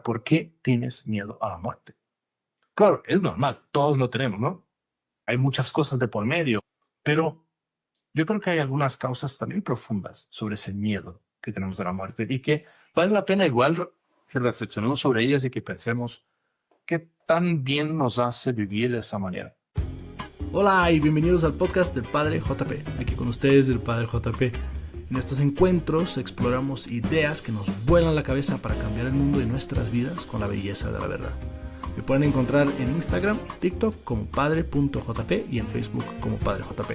¿por qué tienes miedo a la muerte? Claro, es normal, todos lo tenemos, ¿no? Hay muchas cosas de por medio, pero yo creo que hay algunas causas también profundas sobre ese miedo que tenemos a la muerte y que vale la pena igual que reflexionemos sobre ellas y que pensemos qué tan bien nos hace vivir de esa manera. Hola y bienvenidos al podcast del Padre JP. Aquí con ustedes el Padre JP. En estos encuentros exploramos ideas que nos vuelan la cabeza para cambiar el mundo y nuestras vidas con la belleza de la verdad. Me pueden encontrar en Instagram y TikTok como padre.jp y en Facebook como Padre JP.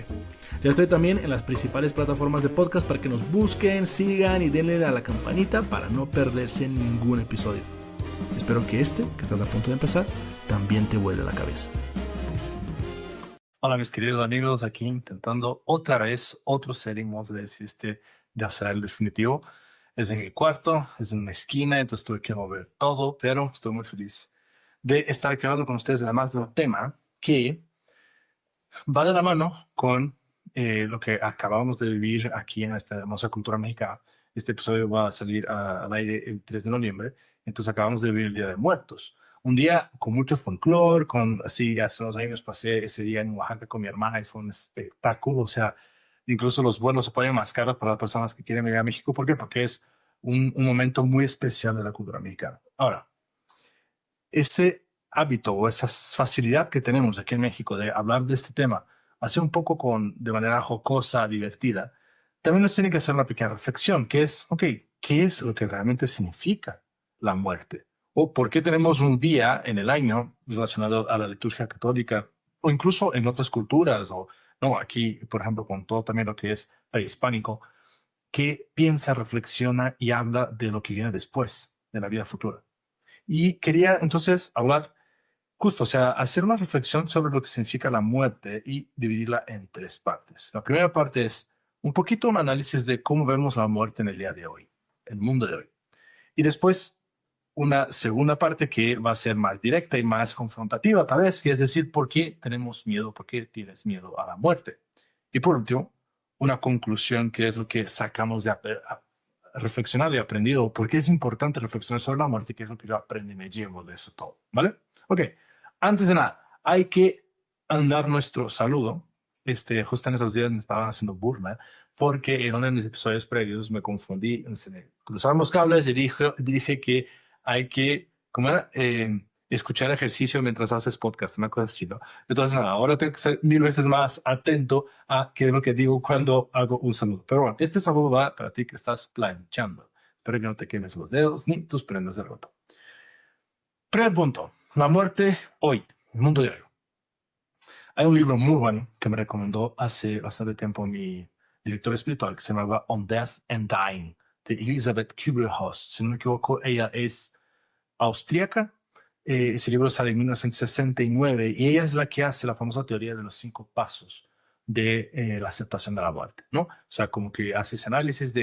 Ya estoy también en las principales plataformas de podcast para que nos busquen, sigan y denle a la campanita para no perderse ningún episodio. Espero que que estás a punto de empezar, también te vuele la cabeza. Hola mis queridos amigos, aquí intentando otra vez otro setting, vamos a ver si ya será el definitivo. Es en mi cuarto, es en una esquina, entonces tuve que mover todo, pero estoy muy feliz de estar aquí hablando con ustedes además de un tema que va de la mano con lo que acabamos de vivir aquí en esta hermosa cultura mexicana. Este episodio va a salir al aire el 3 de noviembre, entonces acabamos de vivir el Día de Muertos. Un día con mucho folclore, así hace unos años pasé ese día en Oaxaca con mi hermana y fue un espectáculo, o sea, incluso los vuelos se ponen más caros para las personas que quieren venir a México. ¿Por qué? Porque es un momento muy especial de la cultura mexicana. Ahora, ese hábito o esa facilidad que tenemos aquí en México de hablar de este tema, hacer un poco de manera jocosa, divertida, también nos tiene que hacer una pequeña reflexión, que es, ok, ¿qué es lo que realmente significa la muerte? ¿O por qué tenemos un día en el año relacionado a la liturgia católica o incluso en otras culturas o no, aquí, por ejemplo, con todo también lo que es hispánico, que piensa, reflexiona y habla de lo que viene después, de la vida futura? Y quería entonces hablar justo, o sea, hacer una reflexión sobre lo que significa la muerte y dividirla en tres partes. La primera parte es un poquito un análisis de cómo vemos la muerte en el día de hoy, el mundo de hoy. Y después una segunda parte que va a ser más directa y más confrontativa, tal vez, que es decir, ¿por qué tenemos miedo? ¿Por qué tienes miedo a la muerte? Y por último, una conclusión que es lo que sacamos de reflexionar y aprendido, por qué es importante reflexionar sobre la muerte, que es lo que yo aprendí y me llevo de eso todo, ¿vale? Ok, antes de nada, hay que andar nuestro saludo. Justo en esos días me estaban haciendo burla porque en uno de mis episodios previos me confundí, se me cruzaron los cables y dije que hay que, ¿cómo era? Escuchar ejercicio mientras haces podcast, una cosa así, ¿no? Entonces, nada, ahora tengo que ser 1000 veces más atento a qué es lo que digo cuando hago un saludo. Pero bueno, este saludo va para ti que estás planchando. Espero que no te quemes los dedos ni tus prendas de ropa. Primer punto, la muerte hoy, el mundo de hoy. Hay un libro muy bueno que me recomendó hace bastante tiempo mi director espiritual que se llamaba On Death and Dying, de Elizabeth Kübler-Ross. Si no me equivoco, ella es austríaca. Ese libro sale en 1969 y ella es la que hace la famosa teoría de los 5 pasos de la aceptación de la muerte, ¿no? O sea, como que hace ese análisis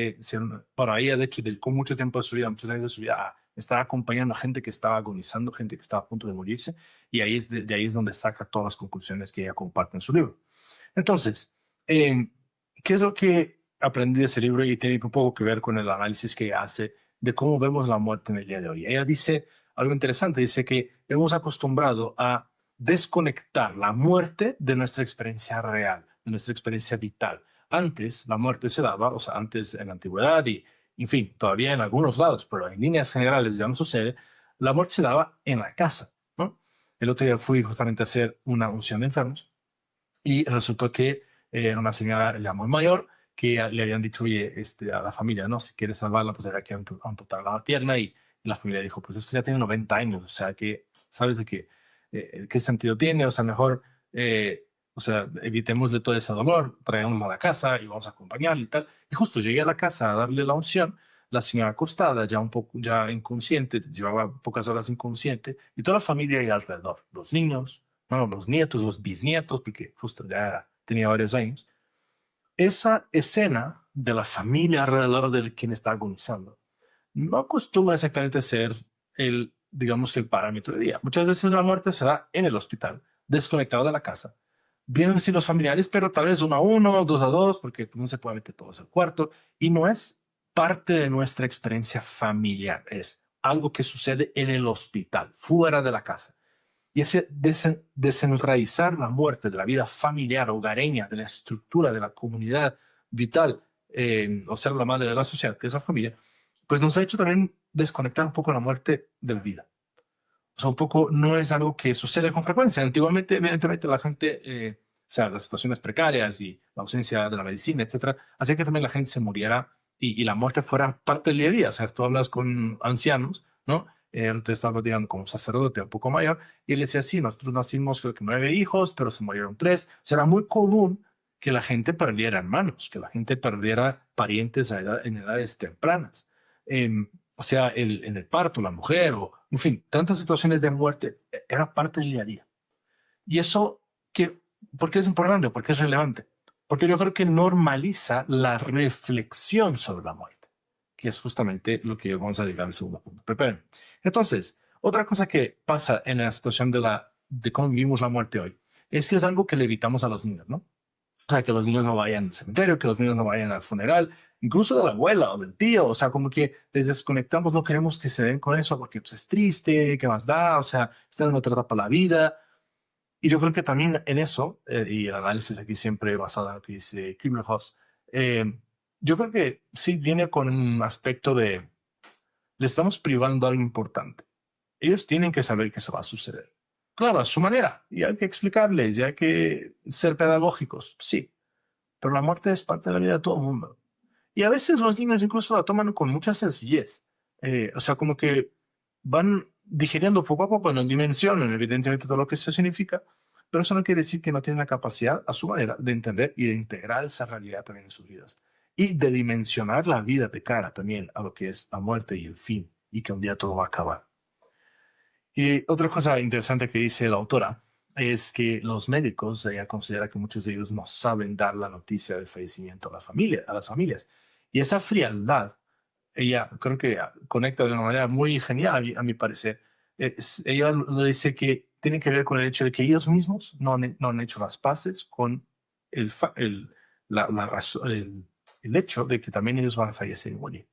para ella, de hecho, dedicó mucho tiempo de su vida, muchos años de su vida a estar acompañando a gente que estaba agonizando, gente que estaba a punto de morirse, y ahí de ahí es donde saca todas las conclusiones que ella comparte en su libro. Entonces, ¿qué es lo que aprendí de ese libro? Y tiene un poco que ver con el análisis que ella hace de cómo vemos la muerte en el día de hoy. Ella dice algo interesante, dice que hemos acostumbrado a desconectar la muerte de nuestra experiencia real, de nuestra experiencia vital. Antes la muerte se daba, o sea, antes en la antigüedad y, en fin, todavía en algunos lados, pero en líneas generales ya no sucede, la muerte se daba en la casa, ¿no? El otro día fui justamente a hacer una unción de enfermos y resultó que era una señora ya muy mayor que le habían dicho, oye, a la familia, ¿no? Si quieres salvarla, pues hay que amputar la pierna y la familia dijo, pues esto ya tiene 90 años, o sea, que, ¿sabes de qué sentido tiene? O sea, mejor, o sea, evitémosle todo ese dolor, traémoslo a la casa y vamos a acompañarle y tal. Y justo llegué a la casa a darle la unción, la señora acostada, ya un poco, ya inconsciente, llevaba pocas horas inconsciente, y toda la familia ahí alrededor, los niños, no, los nietos, los bisnietos, porque justo ya tenía varios años. Esa escena de la familia alrededor de quien está agonizando no acostumbra exactamente ser digamos que el parámetro de día. Muchas veces la muerte se da en el hospital, desconectado de la casa. Vienen sí los familiares, pero tal vez 1 a 1, 2 a 2, porque no se puede meter todos al cuarto y no es parte de nuestra experiencia familiar. Es algo que sucede en el hospital, fuera de la casa. Y ese desenraizar la muerte de la vida familiar, hogareña, de la estructura de la comunidad vital, o sea, la madre de la sociedad, que es la familia, pues nos ha hecho también desconectar un poco la muerte de la vida. O sea, un poco no es algo que sucede con frecuencia. Antiguamente, evidentemente, la gente, o sea, las situaciones precarias y la ausencia de la medicina, etcétera, hacía que también la gente se muriera y la muerte fuera parte del día a día. O sea, tú hablas con ancianos, ¿no? Entonces estaba digamos con un sacerdote un poco mayor y él decía, sí, nosotros nacimos creo que 9 hijos, pero se murieron 3. O sea, era muy común que la gente perdiera hermanos, que la gente perdiera parientes en edades tempranas. O sea, en el parto, la mujer, o en fin, tantas situaciones de muerte, era parte del día a día. Y eso, ¿por qué es importante? ¿Por qué es relevante? Porque yo creo que normaliza la reflexión sobre la muerte, que es justamente lo que vamos a llegar al segundo punto. Preparen. Entonces, otra cosa que pasa en la situación de cómo vivimos la muerte hoy, es que es algo que le evitamos a los niños, ¿no? O sea, que los niños no vayan al cementerio, que los niños no vayan al funeral, incluso de la abuela o del tío, o sea, como que les desconectamos, no queremos que se den con eso porque pues, es triste, ¿qué más da? O sea, están en otra etapa de la vida. Y yo creo que también en eso, y el análisis aquí siempre basado en lo que dice Kübler-Ross, yo creo que sí viene con un aspecto de, le estamos privando algo importante. Ellos tienen que saber que eso va a suceder. Claro, a su manera, y hay que explicarles, y hay que ser pedagógicos, sí, pero la muerte es parte de la vida de todo el mundo. Y a veces los niños incluso la toman con mucha sencillez. O sea, como que van digiriendo poco a poco, no dimensionan evidentemente todo lo que eso significa, pero eso no quiere decir que no tienen la capacidad, a su manera, de entender y de integrar esa realidad también en sus vidas. Y de dimensionar la vida de cara también a lo que es la muerte y el fin, y que un día todo va a acabar. Y otra cosa interesante que dice la autora es que los médicos, ella considera que muchos de ellos no saben dar la noticia del fallecimiento a la familia, a las familias. Y esa frialdad, ella creo que conecta de una manera muy genial, a mi parecer. Ella lo dice que tiene que ver con el hecho de que ellos mismos no han hecho las paces con el, el hecho de que también ellos van a fallecer y morir.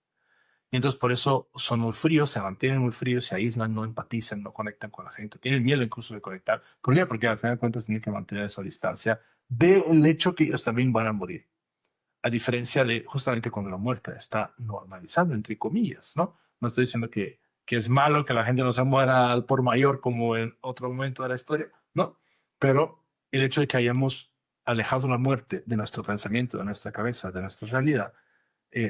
Y entonces por eso son muy fríos, se mantienen muy fríos, se aíslan, no empatizan, no conectan con la gente, tienen miedo incluso de conectar. ¿Por qué? Porque al final de cuentas tienen que mantener esa distancia del hecho que ellos también van a morir. A diferencia de justamente cuando la muerte está normalizando, entre comillas, ¿no? No estoy diciendo que es malo que la gente no se muera al por mayor como en otro momento de la historia, ¿no? Pero el hecho de que hayamos alejado la muerte de nuestro pensamiento, de nuestra cabeza, de nuestra realidad,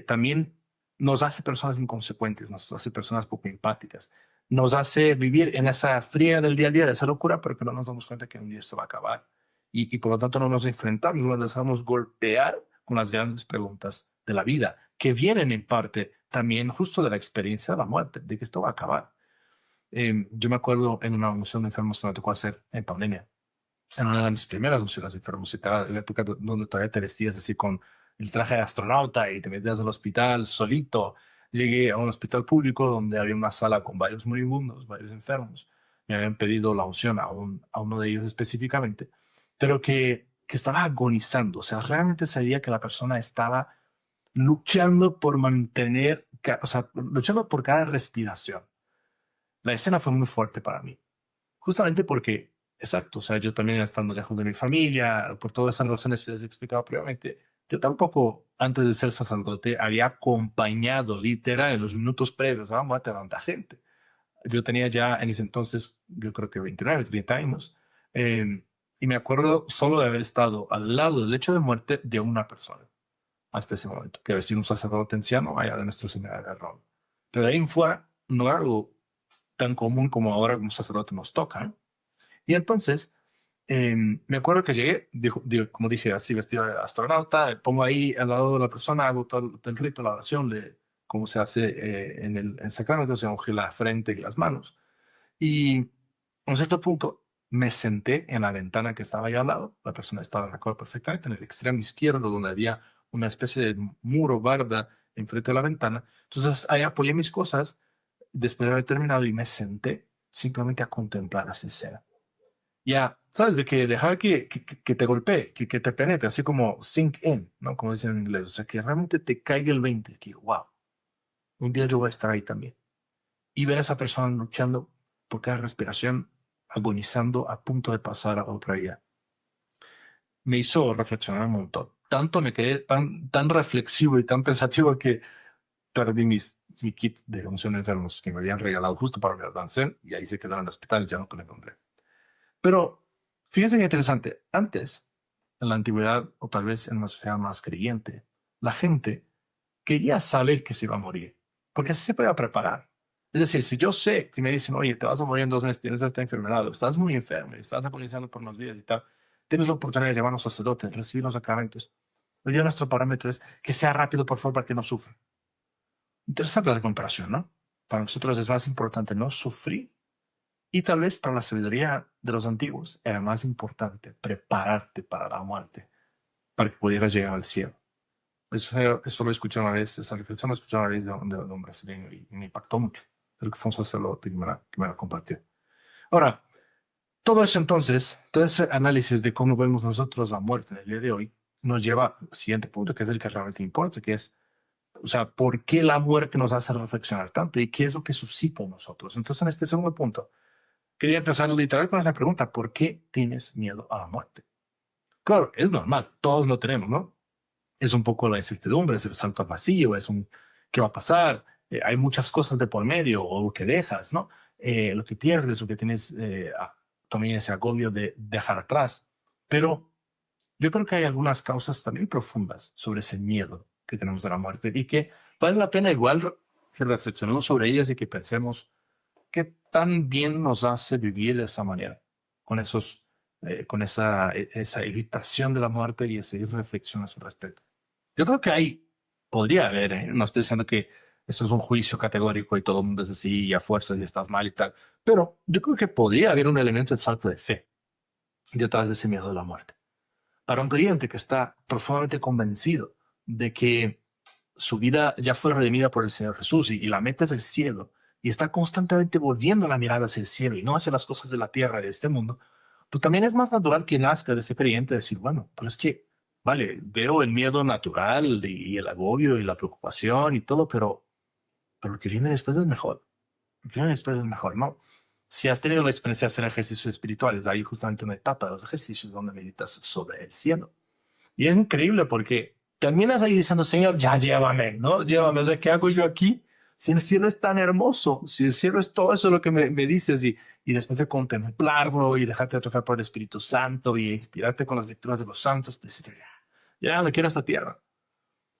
también nos hace personas inconsecuentes, nos hace personas poco empáticas, nos hace vivir en esa fría del día a día, de esa locura, pero que no nos damos cuenta que un día esto va a acabar. Y por lo tanto no nos enfrentamos, no nos dejamos golpear con las grandes preguntas de la vida, que vienen en parte también justo de la experiencia de la muerte, de que esto va a acabar. Yo me acuerdo en una unción de enfermos que me tocó hacer en pandemia, en una de mis primeras unciones de enfermos, y en la época donde todavía te vestías así con el traje de astronauta y te metías al hospital solito. Llegué a un hospital público donde había una sala con varios moribundos, varios enfermos. Me habían pedido la unción a uno de ellos específicamente, pero que estaba agonizando. O sea, realmente sabía que la persona estaba luchando por mantener, o sea, luchando por cada respiración. La escena fue muy fuerte para mí, justamente porque, exacto, o sea, yo también estando lejos de mi familia, por todas esas razones que les he explicado previamente, yo tampoco, antes de ser sacerdote, había acompañado literal en los minutos previos a la muerte a tanta gente. Yo tenía ya en ese entonces, yo creo que 29, 30 años, y me acuerdo solo de haber estado al lado del lecho de muerte de una persona hasta ese momento, que había sido un sacerdote anciano allá de nuestro seminario de Roma. Pero de ahí en fuera, no era algo tan común como ahora como sacerdote nos toca, ¿eh? Y entonces, me acuerdo que llegué, como dije, así vestido de astronauta, pongo ahí al lado de la persona, hago todo el rito, la oración, como se hace en sacramento, se unge la frente y las manos. Y a un cierto punto me senté en la ventana que estaba ahí al lado, la persona estaba en la cola perfectamente, en el extremo izquierdo, donde había una especie de muro, barda, enfrente de la ventana. Entonces ahí apoyé mis cosas, después de haber terminado, y me senté simplemente a contemplar esa escena. Ya, ¿sabes? De que dejar que te golpee, que te penetre, así como sink in, ¿no? Como dicen en inglés. O sea, que realmente te caiga el 20, que wow, un día yo voy a estar ahí también. y ver a esa persona luchando por cada respiración, agonizando a punto de pasar a otra vida. Me hizo reflexionar un montón. Tanto me quedé tan reflexivo y tan pensativo que perdí mi kit de función enfermos que me habían regalado justo para el cáncer y ahí se quedó en el hospital, ya no lo encontré. Pero fíjense qué interesante. Antes, en la antigüedad o tal vez en una sociedad más creyente, la gente quería saber que se iba a morir, porque así se podía preparar. Es decir, si yo sé que me dicen, oye, te vas a morir en 2 meses, tienes esta enfermedad, o estás muy enfermo, estás agonizando por unos días y tal, tienes la oportunidad de llevar a los sacerdotes, recibir los sacramentos. Hoy día nuestro parámetro es que sea rápido, por favor, para que no sufra. Interesante la comparación, ¿no? Para nosotros es más importante no sufrir y tal vez para la sabiduría de los antiguos era más importante prepararte para la muerte, para que pudieras llegar al cielo. Eso lo escuché una vez, esa reflexión lo escuché una vez de un brasileño y me impactó mucho. Creo que fue un sacerdote que me la compartió. Ahora, todo eso entonces, todo ese análisis de cómo vemos nosotros la muerte en el día de hoy, nos lleva al siguiente punto, que es el que realmente importa, que es, o sea, ¿por qué la muerte nos hace reflexionar tanto y qué es lo que suscita en nosotros? Entonces, en este segundo punto, quería empezar literal con esa pregunta, ¿por qué tienes miedo a la muerte? Claro, es normal, todos lo tenemos, ¿no? Es un poco la incertidumbre, es el salto al vacío, es un qué va a pasar, hay muchas cosas de por medio, o lo que dejas, ¿no? Lo que pierdes, lo que tienes, también ese agobio de dejar atrás. Pero yo creo que hay algunas causas también profundas sobre ese miedo que tenemos de la muerte y que vale la pena igual que reflexionemos sobre ellas y que pensemos qué tan bien nos hace vivir de esa manera, con con esa evitación de la muerte y esa reflexión a su respecto. Yo creo que podría haber, no estoy diciendo que esto es un juicio categórico y todo el mundo es así y a fuerza y estás mal y tal, pero yo creo que podría haber un elemento de falta de fe detrás de ese miedo de la muerte. Para un creyente que está profundamente convencido de que su vida ya fue redimida por el Señor Jesús y la meta es el cielo y está constantemente volviendo la mirada hacia el cielo y no hacia las cosas de la tierra de este mundo, pues también es más natural que nazca de ese creyente decir, bueno, pero es que, vale, veo el miedo natural y el agobio y la preocupación y todo, pero lo que viene después es mejor. Lo que viene después es mejor, ¿no? Si has tenido la experiencia de hacer ejercicios espirituales, hay justamente una etapa de los ejercicios donde meditas sobre el cielo. Y es increíble porque terminas ahí diciendo, Señor, ya llévame, ¿no? Llévame, o sea, ¿qué hago yo aquí? Si el cielo es tan hermoso, si el cielo es todo eso lo que me dices y después de contemplarlo y dejarte tocar por el Espíritu Santo y inspirarte con las lecturas de los santos, pues ya no quiero esta tierra.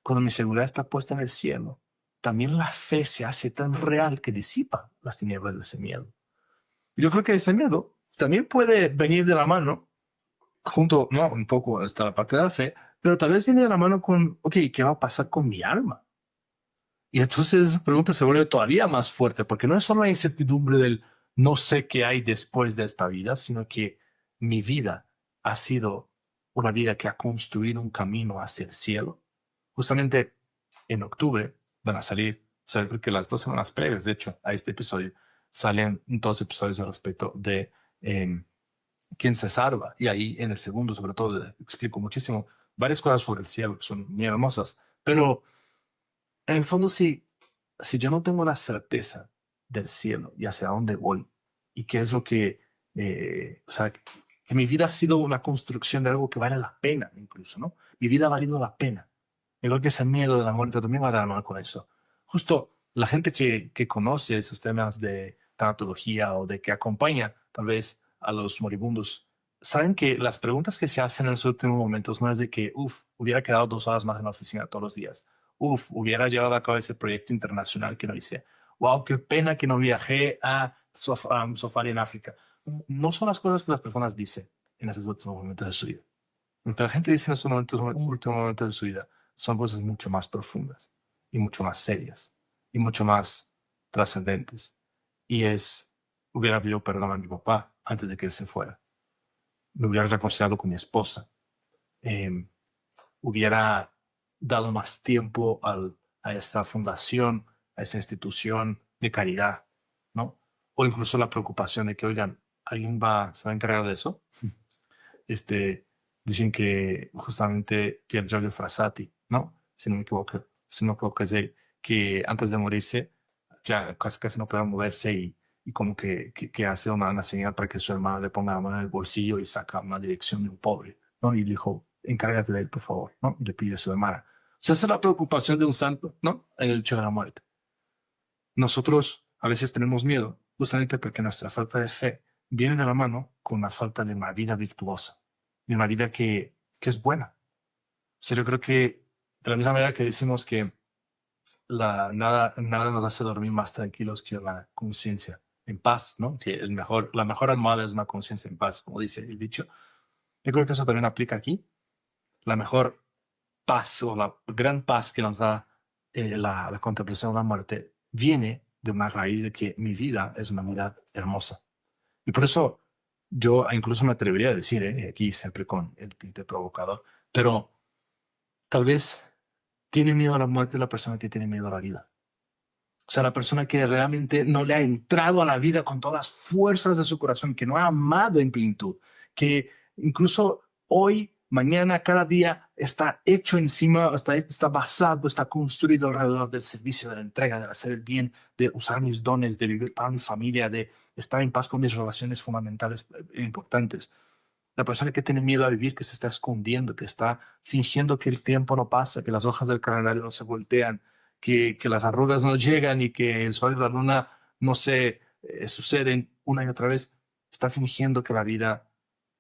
Cuando mi seguridad está puesta en el cielo, también la fe se hace tan real que disipa las tinieblas de ese miedo. Yo creo que ese miedo también puede venir de la mano junto, no, un poco hasta la parte de la fe, pero tal vez viene de la mano con, ok, ¿qué va a pasar con mi alma? Y entonces esa pregunta se vuelve todavía más fuerte, porque no es solo la incertidumbre del no sé qué hay después de esta vida, sino que mi vida ha sido una vida que ha construido un camino hacia el cielo. Justamente en octubre van a salir, o sea, creo que las 2 semanas previas, de hecho, a este episodio, salen 2 episodios al respecto de quién se salva. Y ahí en el segundo, sobre todo, explico muchísimo varias cosas sobre el cielo que son muy hermosas. Pero en el fondo, si yo no tengo la certeza del cielo y hacia dónde voy y qué es lo que, o sea, que mi vida ha sido una construcción de algo que vale la pena, incluso, ¿no? Mi vida ha valido la pena. Igual que ese miedo de la muerte también va a dar mal con eso. Justo la gente que conoce esos temas de tanatología o de que acompaña tal vez a los moribundos, saben que las preguntas que se hacen en los últimos momentos no es de que, hubiera quedado 2 horas más en la oficina todos los días. Hubiera llevado a cabo ese proyecto internacional que no hice. Wow, qué pena que no viajé a Safari en África. No son las cosas que las personas dicen en esos últimos momentos de su vida. Lo que la gente dice en esos momentos, últimos momentos de su vida son cosas mucho más profundas y mucho más serias y mucho más trascendentes. Y hubiera pedido perdón a mi papá antes de que él se fuera. Me hubiera reconciliado con mi esposa. Eh, Hubiera dado más tiempo a esta fundación, a esa institución de caridad, ¿no? O incluso la preocupación de que, oigan, ¿alguien se va a encargar de eso? Este, dicen que justamente Pier Giorgio Frassati, ¿no? Si no me equivoco es él, que antes de morirse ya casi no puede moverse y como que hace una señal para que su hermano le ponga la mano en el bolsillo y saca una dirección de un pobre, ¿no? Y le dijo, encárgate de él, por favor, ¿no? Y le pide a su hermana. O sea, esa es la preocupación de un santo, ¿no? En el hecho de la muerte. Nosotros a veces tenemos miedo, justamente porque nuestra falta de fe viene de la mano con la falta de una vida virtuosa, de una vida que es buena. O sea, yo creo que de la misma manera que decimos que nada nos hace dormir más tranquilos que la conciencia en paz, ¿no? Que la mejor almohada es una conciencia en paz, como dice el dicho. Yo creo que eso también aplica aquí. La mejor paz o la gran paz que nos da la contemplación de la muerte viene de una raíz de que mi vida es una vida hermosa. Y por eso yo incluso me atrevería a decir, aquí siempre con el tinte provocador, pero tal vez tiene miedo a la muerte la persona que tiene miedo a la vida. O sea, la persona que realmente no le ha entrado a la vida con todas las fuerzas de su corazón, que no ha amado en plenitud, que incluso hoy, mañana, cada día está hecho encima, está basado, está construido alrededor del servicio, de la entrega, de hacer el bien, de usar mis dones, de vivir para mi familia, de estar en paz con mis relaciones fundamentales e importantes. La persona que tiene miedo a vivir, que se está escondiendo, que está fingiendo que el tiempo no pasa, que las hojas del calendario no se voltean, que las arrugas no llegan y que el sol y la luna no se suceden una y otra vez, está fingiendo que la vida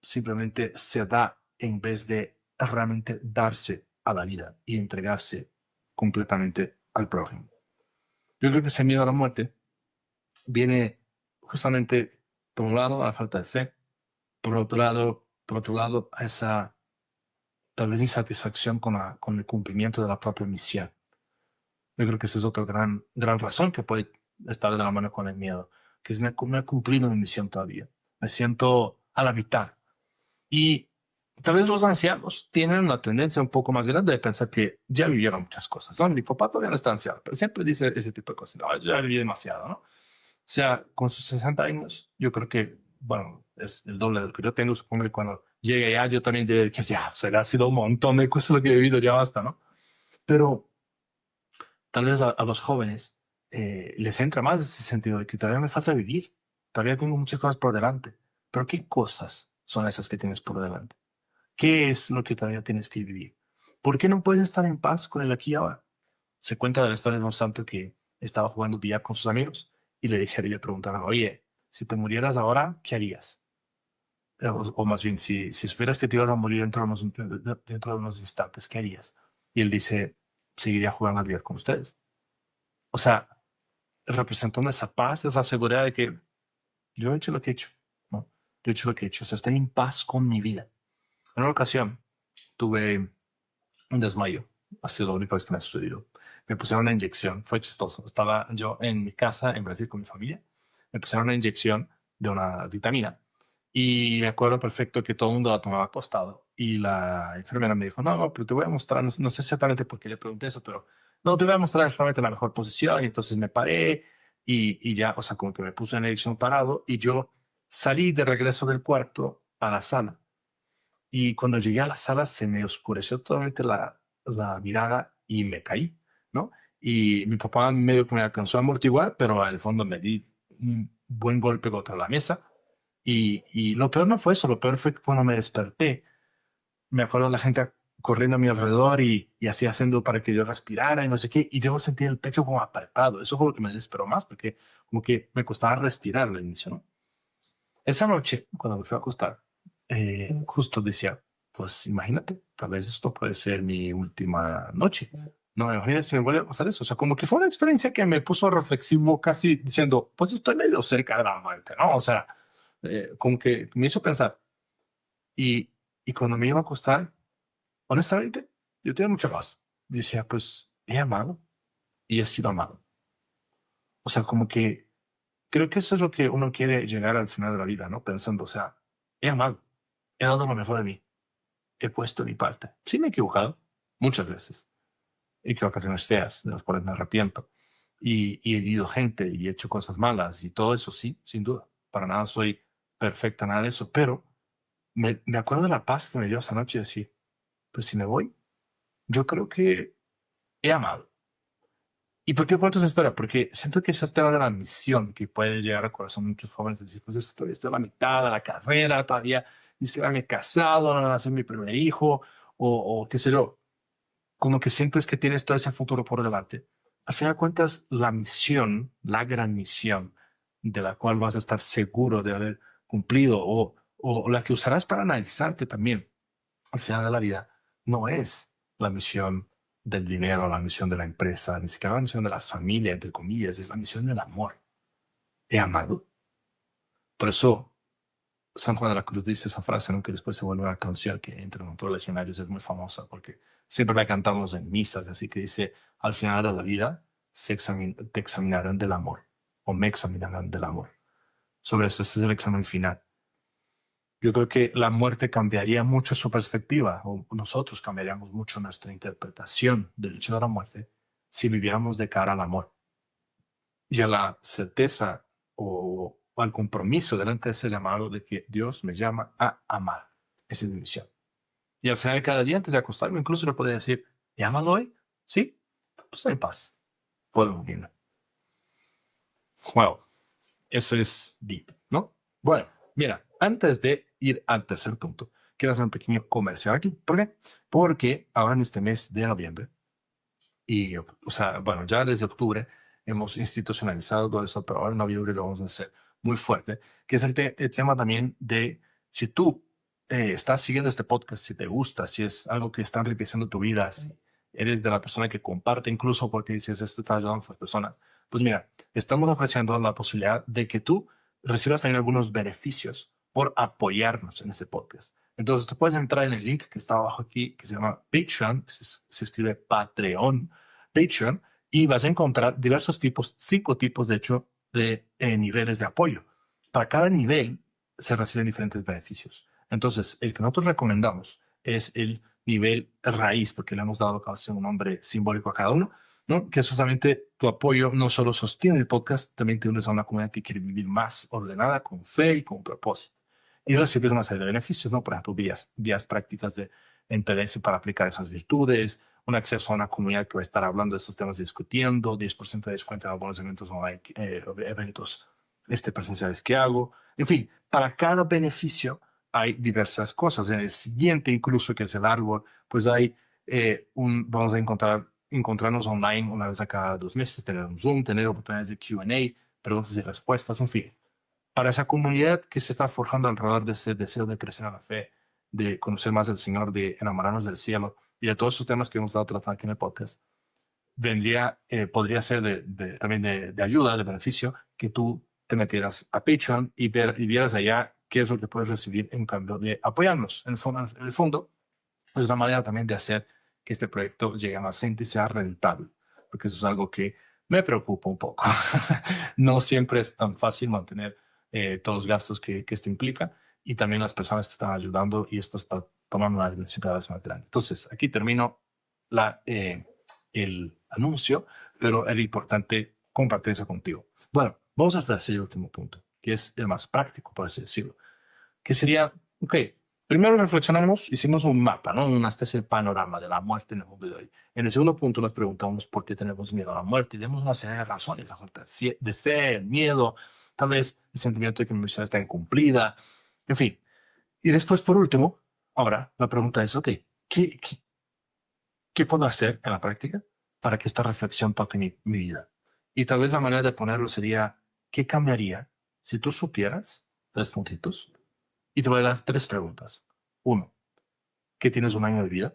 simplemente se da en vez de realmente darse a la vida y entregarse completamente al prójimo. Yo creo que ese miedo a la muerte viene justamente, por un lado, a la falta de fe, por otro lado, a esa tal vez insatisfacción con el cumplimiento de la propia misión. Yo creo que esa es otra gran razón que puede estar de la mano con el miedo, que es no he cumplido mi misión todavía. Me siento a la mitad. Y tal vez los ancianos tienen una tendencia un poco más grande de pensar que ya vivieron muchas cosas, ¿no? Mi papá todavía no está anciano, pero siempre dice ese tipo de cosas. No, yo ya viví demasiado, ¿no? O sea, con sus 60 años, yo creo que, bueno, es el doble de lo que yo tengo. Supongo que cuando llegue ya, yo también diré que ya, o sea, ha sido un montón de cosas lo que he vivido, ya basta, ¿no? Pero tal vez a los jóvenes les entra más ese sentido de que todavía me falta vivir, todavía tengo muchas cosas por delante. Pero ¿qué cosas son esas que tienes por delante? ¿Qué es lo que todavía tienes que vivir? ¿Por qué no puedes estar en paz con el aquí y ahora? Se cuenta de la historia de un santo que estaba jugando billar con sus amigos y le preguntaron, oye, si te murieras ahora, ¿qué harías? O más bien, si supieras que te ibas a morir dentro de unos instantes, ¿qué harías? Y él dice, seguiría jugando al billar con ustedes. O sea, representando esa paz, esa seguridad de que yo he hecho lo que he hecho, ¿no? Yo he hecho lo que he hecho, o sea, estoy en paz con mi vida. En una ocasión tuve un desmayo, ha sido lo único que me ha sucedido. Me pusieron una inyección, fue chistoso. Estaba yo en mi casa en Brasil con mi familia, me pusieron una inyección de una vitamina y me acuerdo perfecto que todo el mundo la tomaba acostado y la enfermera me dijo, no, no, pero te voy a mostrar, no sé exactamente por qué le pregunté eso, pero no, te voy a mostrar realmente la mejor posición. Y entonces me paré y ya, o sea, como que me puse en la inyección parado y yo salí de regreso del cuarto a la sala. Y cuando llegué a la sala se me oscureció totalmente la mirada y me caí, ¿no? Y mi papá medio que me alcanzó a amortiguar, pero al fondo me di un buen golpe contra la mesa. Y lo peor no fue eso, lo peor fue que cuando me desperté, me acuerdo la gente corriendo a mi alrededor y así haciendo para que yo respirara y no sé qué, y yo sentí el pecho como apretado. Eso fue lo que me desesperó más, porque como que me costaba respirar al inicio, ¿no? Esa noche, cuando me fui a acostar, justo decía, pues imagínate, tal vez esto puede ser mi última noche. No, imagínate si me vuelve a pasar eso. O sea, como que fue una experiencia que me puso reflexivo, casi diciendo, pues estoy medio cerca de la muerte, ¿no? O sea, como que me hizo pensar. Y, y cuando me iba a acostar, honestamente, yo tenía mucha paz. Yo decía, pues he amado y he sido amado. O sea, como que creo que eso es lo que uno quiere llegar al final de la vida, ¿no? Pensando, o sea, he amado, he dado lo mejor de mí, he puesto mi parte. Sí me he equivocado muchas veces y creo que ocasiones feas, de las cuales me arrepiento. Y he herido gente y he hecho cosas malas y todo eso, sí, sin duda. Para nada soy perfecto, nada de eso, pero me acuerdo de la paz que me dio esa noche y decir, pues si me voy, yo creo que he amado ¿Y por qué pronto se espera? Porque siento que ese tema de la misión que puede llegar al corazón de muchos jóvenes, decir, pues es que todavía estoy a la mitad de la carrera, todavía ni siquiera me he casado, no nací mi primer hijo, o qué sé yo, como que sientes que tienes todo ese futuro por delante. Al final de cuentas, la misión, la gran misión de la cual vas a estar seguro de haber cumplido o la que usarás para analizarte también al final de la vida, no es la misión del dinero, la misión de la empresa, ni siquiera la misión de las familias, entre comillas, es la misión del amor. He amado. Por eso San Juan de la Cruz dice esa frase, ¿no? Que después se vuelve una canción que entre nosotros legionarios es muy famosa porque siempre la cantamos en misas, así que dice, al final de la vida te examinarán del amor o me examinarán del amor. Sobre eso, ese es el examen final. Yo creo que la muerte cambiaría mucho su perspectiva, o nosotros cambiaríamos mucho nuestra interpretación del hecho de la muerte si viviéramos de cara al amor y a la certeza o al compromiso delante de ese llamado de que Dios me llama a amar. Esa es mi misión. Y al final de cada día, antes de acostarme, incluso le podría decir, ¿me amas hoy? Sí, pues en paz. Puedo morirme. Wow, eso es deep, ¿no? Bueno, mira, antes de ir al tercer punto, quiero hacer un pequeño comercial aquí. ¿Por qué? Porque ahora en este mes de noviembre, y, o sea, bueno, ya desde octubre hemos institucionalizado todo eso, pero ahora en noviembre lo vamos a hacer muy fuerte, que es el tema también de si tú estás siguiendo este podcast, si te gusta, si es algo que está enriqueciendo tu vida, si eres de la persona que comparte incluso porque dices esto está ayudando a otras personas, pues mira, estamos ofreciendo la posibilidad de que tú recibas también algunos beneficios por apoyarnos en este podcast. Entonces, tú puedes entrar en el link que está abajo aquí, que se llama Patreon, se escribe Patreon, Patreon, y vas a encontrar diversos tipos, 5 tipos de hecho, de niveles de apoyo. Para cada nivel se reciben diferentes beneficios. Entonces, el que nosotros recomendamos es el nivel raíz, porque le hemos dado casi un nombre simbólico a cada uno, ¿no? Que es justamente tu apoyo no solo sostiene el podcast, también te unes a una comunidad que quiere vivir más ordenada, con fe y con propósito. Y recibes una serie de beneficios, ¿no? Por ejemplo, vías prácticas en PDF para aplicar esas virtudes, un acceso a una comunidad que va a estar hablando de estos temas, discutiendo, 10% de descuento en algunos eventos online, eventos presenciales que hago. En fin, para cada beneficio hay diversas cosas. En el siguiente, incluso, que es el árbol, pues hay vamos a encontrarnos online una vez a cada 2 meses, tener un Zoom, tener oportunidades de Q&A, preguntas y respuestas, en fin. Para esa comunidad que se está forjando alrededor de ese deseo de crecer en la fe, de conocer más al Señor, de enamorarnos del cielo y de todos esos temas que hemos estado tratando aquí en el podcast, podría ser también de ayuda, de beneficio, que tú te metieras a Patreon y vieras allá qué es lo que puedes recibir en cambio de apoyarnos. En el fondo, es una manera también de hacer que este proyecto llegue a más gente y sea rentable, porque eso es algo que me preocupa un poco. No siempre es tan fácil mantener todos los gastos que esto implica y también las personas que están ayudando y esto está tomando una dimensión cada vez más grande. Entonces, aquí termino el anuncio, pero era importante compartir eso contigo. Bueno, vamos a hacer el último punto, que es el más práctico, por así decirlo, que sería, ok, primero reflexionamos, hicimos un mapa, ¿no? Una especie de panorama de la muerte en el mundo de hoy. En el segundo punto nos preguntamos por qué tenemos miedo a la muerte y demos una serie de razones, la falta de fe, el miedo, tal vez el sentimiento de que mi misión está incumplida, en fin. Y después, por último, ahora la pregunta es, ok, ¿qué puedo hacer en la práctica para que esta reflexión toque mi vida? Y tal vez la manera de ponerlo sería, ¿qué cambiaría si tú supieras, 3 puntitos, y te voy a dar 3 preguntas? Uno, ¿qué tienes un año de vida?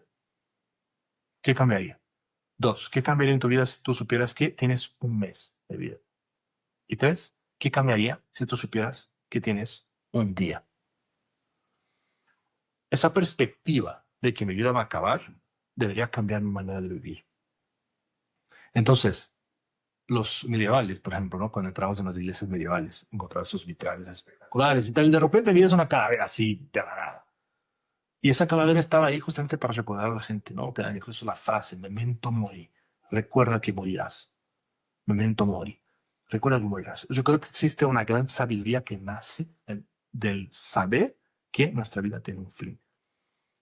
¿Qué cambiaría? Dos, ¿qué cambiaría en tu vida si tú supieras que tienes un mes de vida? Y tres, ¿qué cambiaría si tú supieras que tienes un día? Esa perspectiva de que mi vida va a acabar debería cambiar mi manera de vivir. Entonces, los medievales, por ejemplo, ¿no? Cuando entramos en las iglesias medievales, encontrabas sus vitrales espectaculares y tal, y de repente vienes una calavera así de la nada. Y esa calavera estaba ahí justamente para recordar a la gente, ¿no? Te dan incluso la frase, memento mori, recuerda que morirás. Memento mori, recuerda que morirás. Yo creo que existe una gran sabiduría que nace del saber que nuestra vida tiene un fin.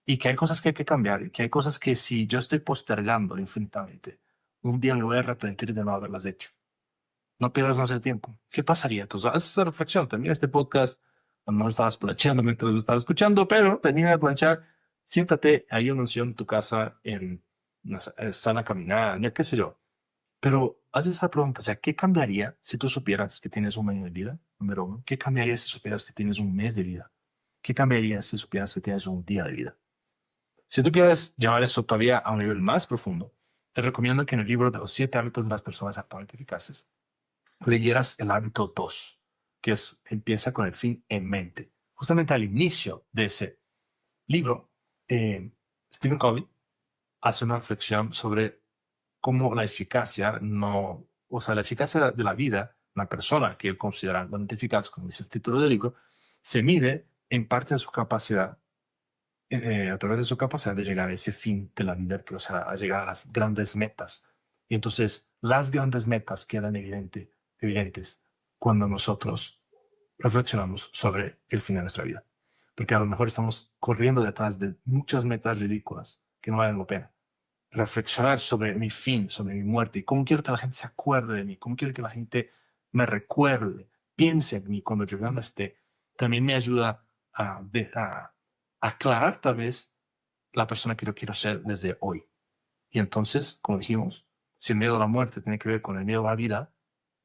Y que hay cosas que hay que cambiar, y que hay cosas que si yo estoy postergando infinitamente, un día me voy a arrepentir de no haberlas hecho. No pierdas más el tiempo. ¿Qué pasaría? Entonces, haz esa reflexión. Termina este podcast. No estabas planchando mientras lo estabas escuchando, pero termina de planchar. Siéntate ahí en en tu casa en una sana caminada, ya qué sé yo. Pero haz esa pregunta, o sea, ¿qué cambiaría si tú supieras que tienes un año de vida? Número uno. ¿Qué cambiaría si supieras que tienes un mes de vida? ¿Qué cambiaría si supieras que tienes un día de vida? Si tú quieres llevar esto todavía a un nivel más profundo, te recomiendo que en el libro de los 7 hábitos de las personas altamente eficaces leyeras el hábito 2, que es empieza con el fin en mente. Justamente al inicio de ese libro, Stephen Covey hace una reflexión sobre cómo la eficacia la eficacia de la vida, una persona que él considera altamente eficaz, como dice el título del libro, se mide en parte de su capacidad, a través de su capacidad de llegar a ese fin de la vida, o sea, a llegar a las grandes metas. Y entonces las grandes metas quedan evidentes cuando nosotros reflexionamos sobre el fin de nuestra vida. Porque a lo mejor estamos corriendo detrás de muchas metas ridículas que no valen la pena. Reflexionar sobre mi fin, sobre mi muerte y cómo quiero que la gente se acuerde de mí, cómo quiero que la gente me recuerde, piense en mí cuando yo ya no esté, también me ayuda a aclarar tal vez la persona que yo quiero ser desde hoy. Y entonces, como dijimos, si el miedo a la muerte tiene que ver con el miedo a la vida,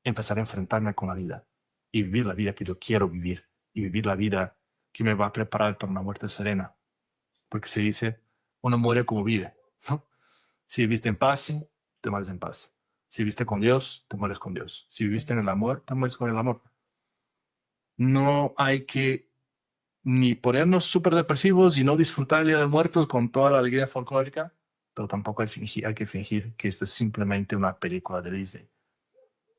empezar a enfrentarme con la vida y vivir la vida que yo quiero vivir y vivir la vida que me va a preparar para una muerte serena. Porque se dice, uno muere como vive, ¿no? Si viviste en paz, te mueres en paz. Si viviste con Dios, te mueres con Dios. Si viviste en el amor, te mueres con el amor. No hay que ni ponernos súper depresivos y no disfrutar el Día de Muertos con toda la alegría folclórica, pero tampoco hay que fingir que esto es simplemente una película de Disney.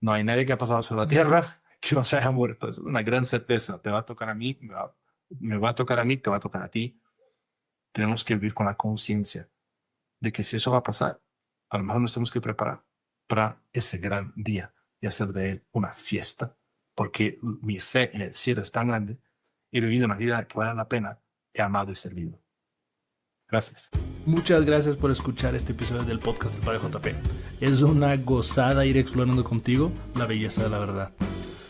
No hay nadie que ha pasado sobre la tierra que no se haya muerto. Es una gran certeza. Te va a tocar a mí, me va a tocar a mí, te va a tocar a ti. Tenemos que vivir con la conciencia de que si eso va a pasar, a lo mejor nos tenemos que preparar para ese gran día y hacer de él una fiesta, porque mi fe en el cielo es tan grande, he vivido una vida que vale la pena, he amado y servido. Gracias. Muchas gracias por escuchar este episodio del podcast del Padre JP. Es una gozada ir explorando contigo la belleza de la verdad.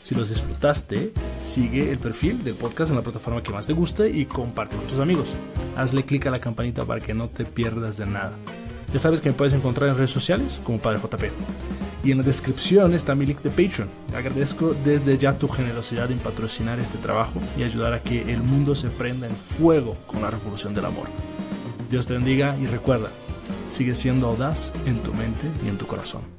Si los disfrutaste, sigue el perfil del podcast en la plataforma que más te guste y comparte con tus amigos. Hazle clic a la campanita para que no te pierdas de nada. Ya sabes que me puedes encontrar en redes sociales como Padre JP. Y en la descripción está mi link de Patreon. Agradezco desde ya tu generosidad en patrocinar este trabajo y ayudar a que el mundo se prenda en fuego con la revolución del amor. Dios te bendiga y recuerda, sigue siendo audaz en tu mente y en tu corazón.